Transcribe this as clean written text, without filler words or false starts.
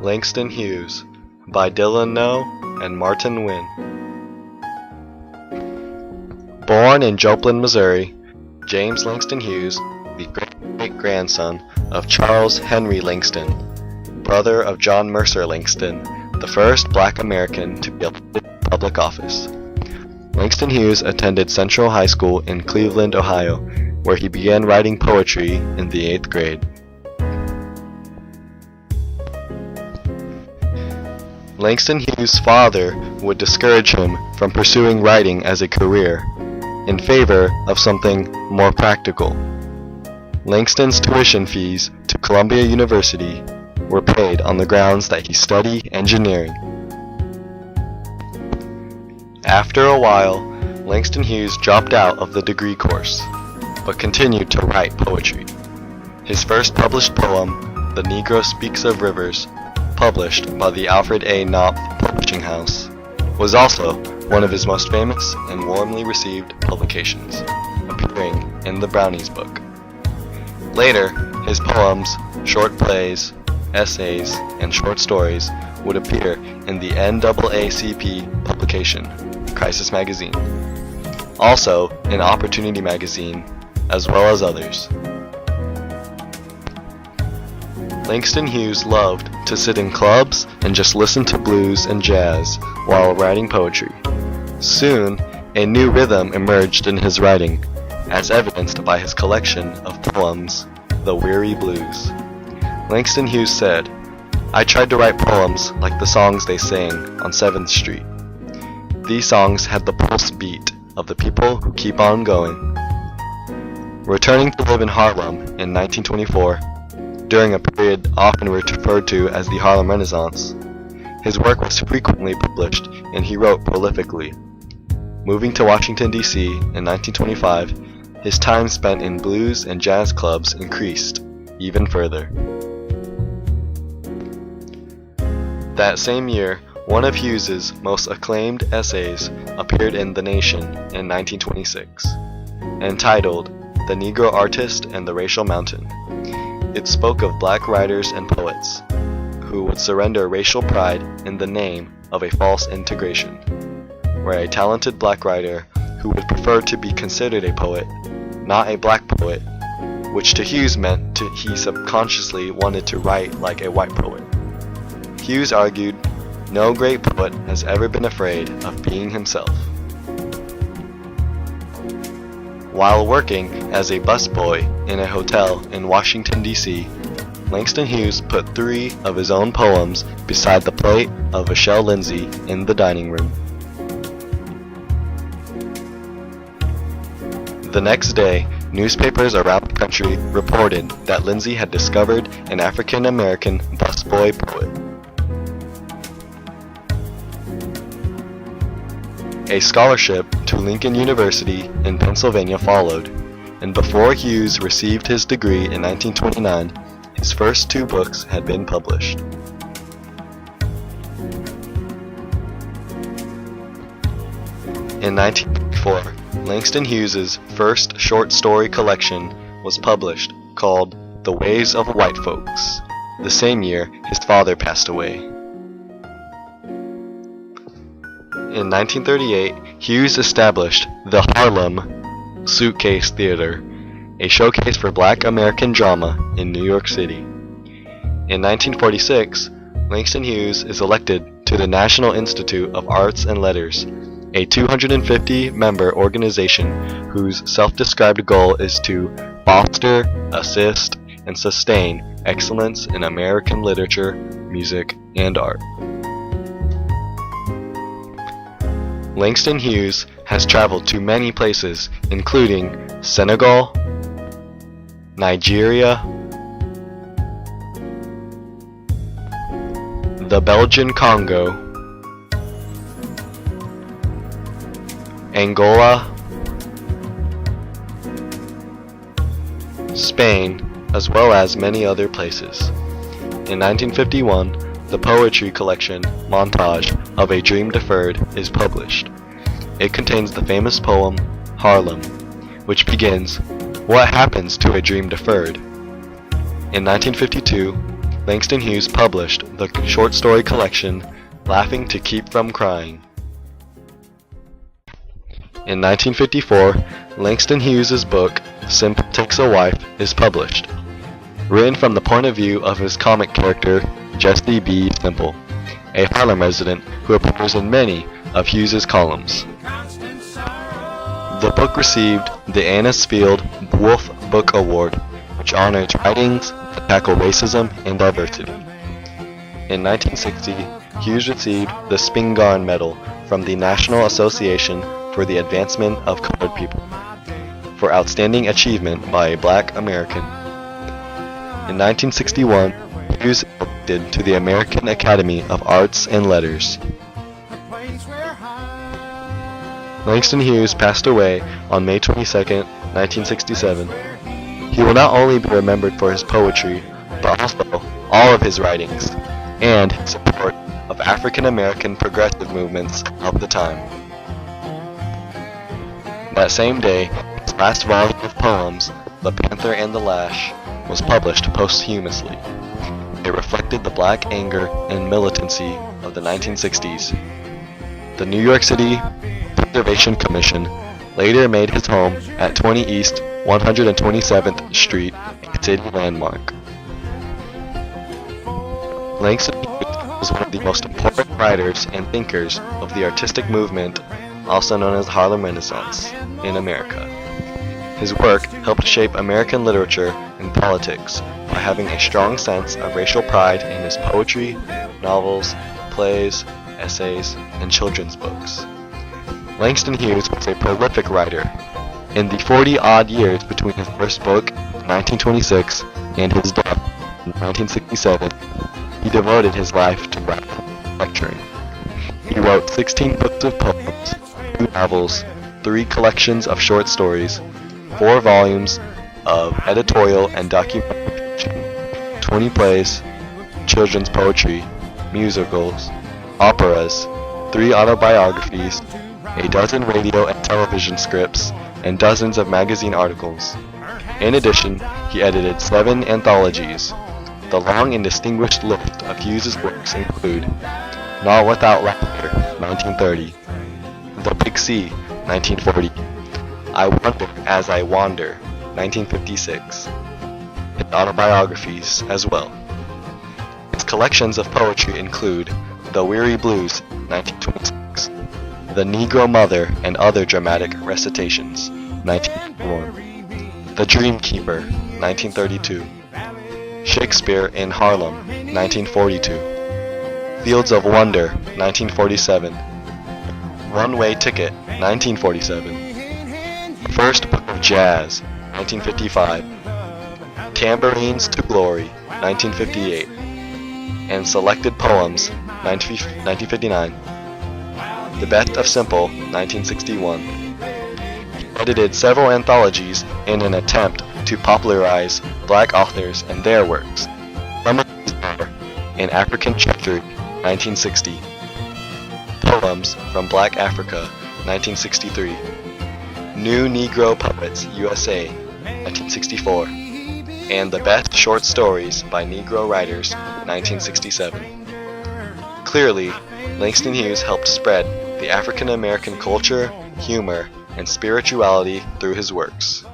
Langston Hughes by Dylan Noe and Martin Wynn. Born in Joplin, Missouri, James Langston Hughes, the great-grandson of Charles Henry Langston, brother of John Mercer Langston, the first black American to be elected to public office. Langston Hughes attended Central High School in Cleveland, Ohio, where he began writing poetry in the 8th grade. Langston Hughes' father would discourage him from pursuing writing as a career, in favor of something more practical. Langston's tuition fees to Columbia University were paid on the grounds that he study engineering. After a while, Langston Hughes dropped out of the degree course, but continued to write poetry. His first published poem, The Negro Speaks of Rivers, published by the Alfred A. Knopf Publishing House, was also one of his most famous and warmly received publications, appearing in the Brownies book. Later, his poems, short plays, essays, and short stories would appear in the NAACP publication, Crisis Magazine, also in Opportunity Magazine, as well as others. Langston Hughes loved to sit in clubs and just listen to blues and jazz while writing poetry. Soon, a new rhythm emerged in his writing, as evidenced by his collection of poems, The Weary Blues. Langston Hughes said, "I tried to write poems like the songs they sang on 7th Street. These songs had the pulse beat of the people who keep on going." Returning to live in Harlem in 1924, during a period often referred to as the Harlem Renaissance, his work was frequently published and he wrote prolifically. Moving to Washington, D.C. in 1925, his time spent in blues and jazz clubs increased even further. That same year, one of Hughes's most acclaimed essays appeared in The Nation in 1926, entitled The Negro Artist and the Racial Mountain. It spoke of black writers and poets who would surrender racial pride in the name of a false integration, where a talented black writer who would prefer to be considered a poet, not a black poet, which to Hughes meant he subconsciously wanted to write like a white poet. Hughes argued, no great poet has ever been afraid of being himself. While working as a busboy in a hotel in Washington, D.C., Langston Hughes put 3 of his own poems beside the plate of Michelle Lindsay in the dining room. The next day, newspapers around the country reported that Lindsay had discovered an African-American busboy poet. A scholarship to Lincoln University in Pennsylvania followed, and before Hughes received his degree in 1929, his first 2 books had been published. In 1934, Langston Hughes's first short story collection was published, called The Ways of White Folks. The same year, his father passed away. In 1938, Hughes established the Harlem Suitcase Theater, a showcase for black American drama in New York City. In 1946, Langston Hughes is elected to the National Institute of Arts and Letters, a 250-member organization whose self-described goal is to foster, assist, and sustain excellence in American literature, music, and art. Langston Hughes has traveled to many places, including Senegal, Nigeria, the Belgian Congo, Angola, Spain, as well as many other places. In 1951, the poetry collection Montage of a Dream Deferred is published. It contains the famous poem Harlem, which begins, "What happens to a dream deferred?" In 1952, Langston Hughes published the short story collection Laughing to Keep from Crying. In 1954, Langston Hughes' book Simple Takes a Wife is published, written from the point of view of his comic character Jesse B. Simple, a Harlem resident who appears in many of Hughes' columns. The book received the Anisfield Wolf Book Award, which honors writings that tackle racism and diversity. In 1960, Hughes received the Spingarn Medal from the National Association for the Advancement of Colored People for outstanding achievement by a Black American. In 1961, Hughes was elected to the American Academy of Arts and Letters. Langston Hughes passed away on May 22, 1967. He will not only be remembered for his poetry, but also all of his writings, and his support of African American progressive movements of the time. That same day, his last volume of poems, The Panther and the Lash, was published posthumously. It reflected the black anger and militancy of the 1960s. The New York City Preservation Commission later made his home at 20 East 127th Street a city landmark. Langston Hughes was one of the most important writers and thinkers of the artistic movement, also known as Harlem Renaissance, in America. His work helped shape American literature and politics by having a strong sense of racial pride in his poetry, novels, plays, essays, and children's books. Langston Hughes was a prolific writer. In the 40-odd years between his first book, 1926, and his death, in 1967, he devoted his life to writing and lecturing. He wrote 16 books of poems, 2 novels, 3 collections of short stories, 4 volumes of editorial and documentary fiction, 20 plays, children's poetry, musicals, operas, 3 autobiographies, a dozen radio and television scripts, and dozens of magazine articles. In addition, he edited 7 anthologies. The long and distinguished list of Hughes' works include Not Without Laughter, 1930, The Big Sea, 1940, I Wonder as I Wander, 1956, and autobiographies as well. His collections of poetry include The Weary Blues, 1926, The Negro Mother and Other Dramatic Recitations, 1951, The Dream Keeper, 1932, Shakespeare in Harlem, 1942, Fields of Wonder, 1947, One Way Ticket, 1947, First Book of Jazz, 1955, Tambourines to Glory, 1958, and Selected Poems, 1959. The Best of Simple, 1961. He edited several anthologies in an attempt to popularize black authors and their works. Some of these are In African Treasury, 1960, Poems from Black Africa, 1963, New Negro Poets, USA, 1964, and The Best Short Stories by Negro Writers, 1967. Clearly, Langston Hughes helped spread the African American culture, humor, and spirituality through his works.